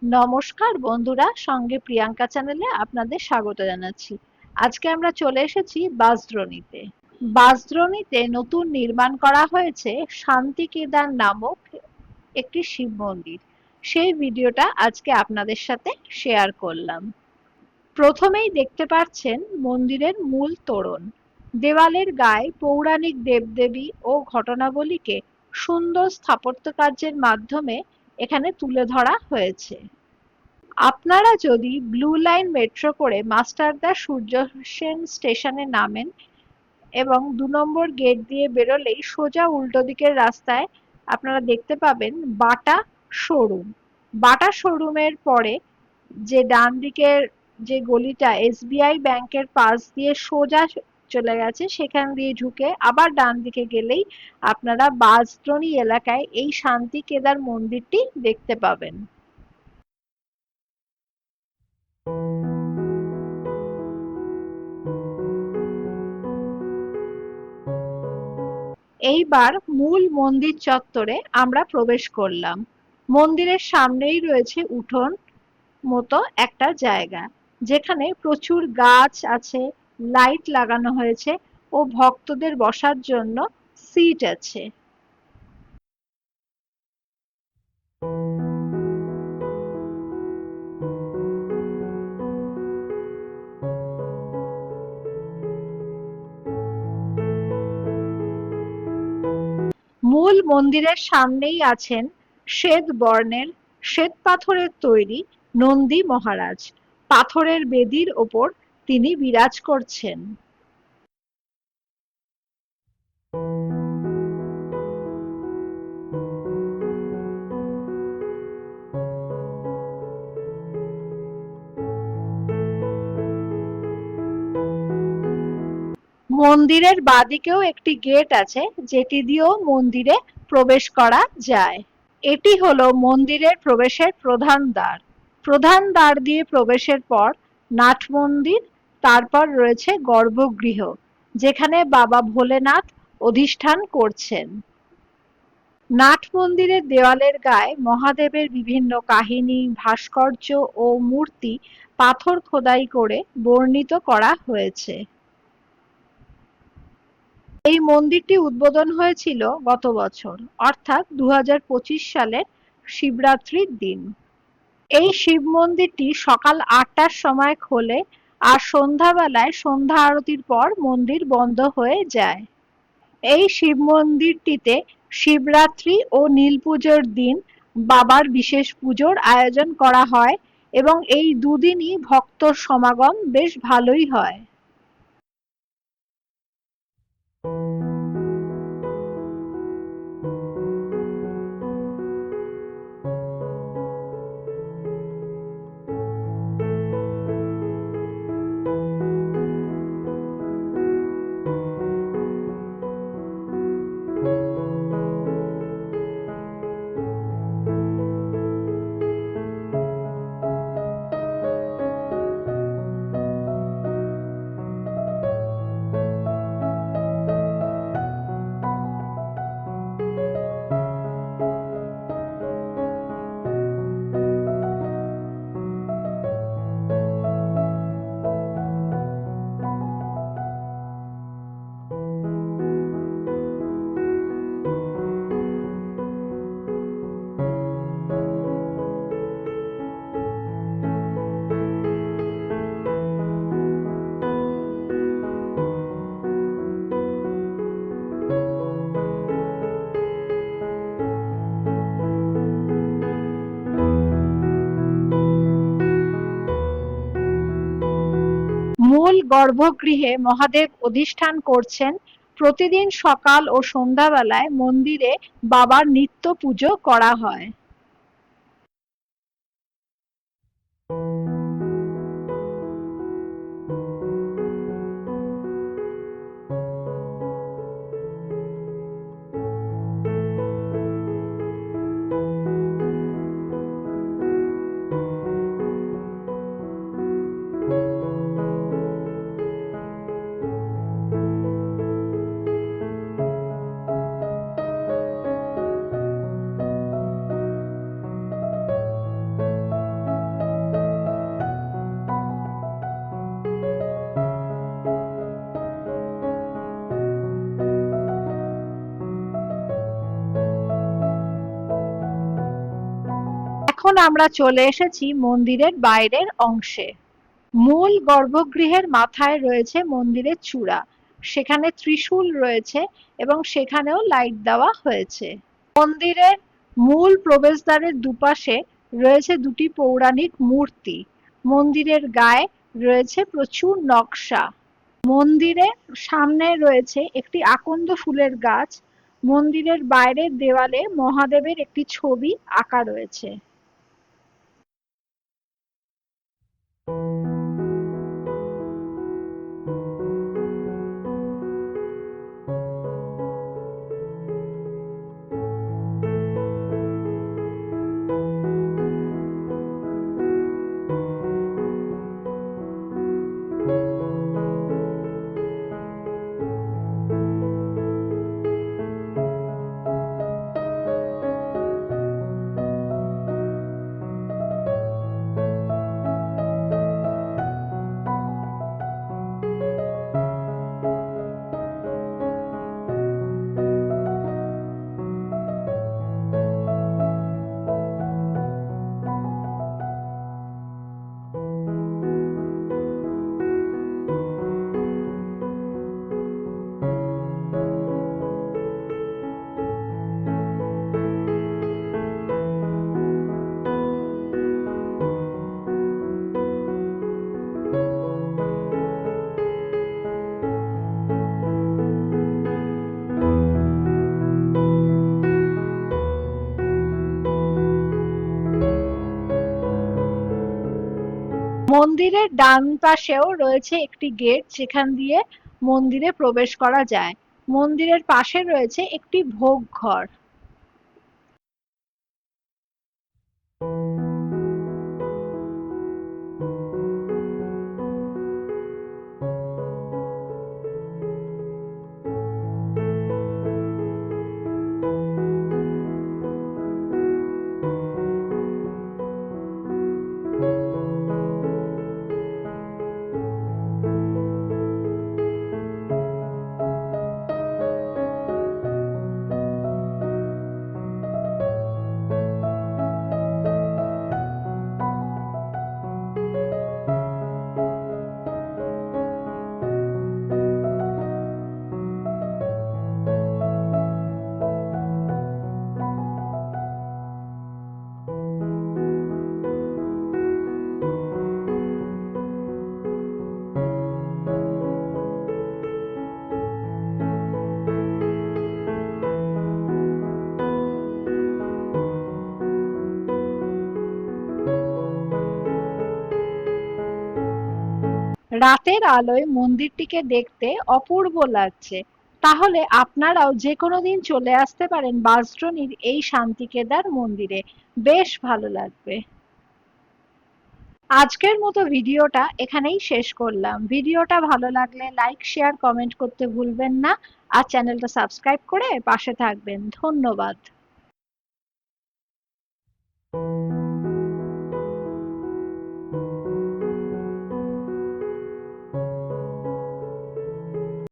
নমস্কার বন্ধুরা, সঙ্গে প্রিয়াঙ্কা চ্যানেলে আপনাদের স্বাগত জানাচ্ছি। আজকে আমরা চলে এসেছি বাঁশদ্রোণীতে। বাঁশদ্রোণীতে নতুন নির্মাণ করা হয়েছে শান্তি কেদার নামক একটি শিব মন্দির। সেই ভিডিওটা আজকে আপনাদের সাথে শেয়ার করলাম। প্রথমেই দেখতে পাচ্ছেন মন্দিরের মূল তোরণ। দেওয়ালের গায়ে পৌরাণিক দেবদেবী ও ঘটনাবলীকে সুন্দর স্থাপত্য কার্যের মাধ্যমে এখানে তুলে ধরা হয়েছে। আপনারা যদি ব্লু লাইন মেট্রো করে মাস্টারদা সূর্য সেন স্টেশনে নামেন এবং ২ নম্বর গেট দিয়ে বেরোলেই সোজা উল্টো দিকের রাস্তায় আপনারা দেখতে পাবেন বাটা শোরুম। বাটা শোরুমের পরে যে ডান দিকের যে গলিটা এসবিআই ব্যাংকের পাশ দিয়ে সোজা চলে গেছে, সেখান দিয়ে ঢুকে আবার ডান দিকে গেলেই আপনারা বাঁশদ্রোণী এলাকায় এই শান্তি কেদার মন্দিরটি দেখতে পাবেন। এইবার মূল মন্দির চত্বরে আমরা প্রবেশ করলাম। মন্দিরের সামনেই রয়েছে উঠোন মতো একটা জায়গা, যেখানে প্রচুর গাছ আছে, লাইট লাগানো হয়েছে ও ভক্তদের বসার জন্য সিট আছে। মূল মন্দিরের সামনেই আছেন শ্বেত বর্ণের শ্বেত পাথরের তৈরি নন্দী মহারাজ। পাথরের বেদির ওপর তিনি বিরাজ করছেন। মন্দিরের বাঁদিকেও একটি গেট আছে, যেটি দিয়েও মন্দিরে প্রবেশ করা যায়। এটি হলো মন্দিরের প্রবেশের প্রধান দ্বার। প্রধান দ্বার দিয়ে প্রবেশের পর নাট মন্দির, তারপর রয়েছে গর্ভগৃহ, যেখানে বাবা ভোলেনাথ অধিষ্ঠান করছেন। নাট মন্দিরের দেওয়ালের গায়ে মহাদেবের বিভিন্ন কাহিনী, ভাস্কর্য ও মূর্তি পাথর খোদাই করে বর্ণিত করা হয়েছে। এই মন্দিরটি উদ্বোধন হয়েছিল গত বছর, অর্থাৎ ২০২৫ সালের শিবরাত্রির দিন। এই শিব মন্দিরটি সকাল ৮টার সময় খোলে আর সন্ধ্যাবেলায় সন্ধ্যা আরতির পর মন্দির বন্ধ হয়ে যায়। এই শিব মন্দিরটিতে শিবরাত্রি ও নীল পুজোর দিন বাবার বিশেষ পুজোর আয়োজন করা হয় এবং এই দুদিনই ভক্তর সমাগম বেশ ভালোই হয়। মূল গর্ভগৃহে মহাদেব অধিষ্ঠান করছেন। প্রতিদিন সকাল ও সন্ধ্যাবেলায় মন্দিরে বাবার নিত্য পুজো করা হয়। এখন আমরা চলে এসেছি মন্দিরের বাইরের অংশে। মূল গর্ভগৃহের মাথায় রয়েছে মন্দিরের চূড়া, সেখানে ত্রিশূল রয়েছে এবং সেখানেও লাইট দেওয়া হয়েছে। মন্দিরের মূল প্রবেশদ্বারের দুপাশে রয়েছে দুটি পৌরাণিক মূর্তি। মন্দিরের গায়ে রয়েছে প্রচুর নকশা। মন্দিরের সামনে রয়েছে একটি আকন্দ ফুলের গাছ। মন্দিরের বাইরের দেওয়ালে মহাদেবের একটি ছবি আঁকা রয়েছে। মন্দিরের ডান পাশেও রয়েছে একটি গেট, যেখান দিয়ে মন্দিরে প্রবেশ করা যায়। মন্দিরের পাশে রয়েছে একটি ভোগ ঘর। রাতের আলোয় মন্দিরটিকে দেখতে অপূর্ব লাগছে। তাহলে আপনারাও যে কোনো দিন চলে আসতে পারেন বাঁশদ্রোণীর এই শান্তিকেদার মন্দিরে। বেশ ভালো লাগবে। আজকের মতো ভিডিওটা এখানেই শেষ করলাম। ভিডিওটা ভালো লাগলে লাইক, শেয়ার, কমেন্ট করতে ভুলবেন না। আর চ্যানেলটা সাবস্ক্রাইব করে পাশে থাকবেন। ধন্যবাদ।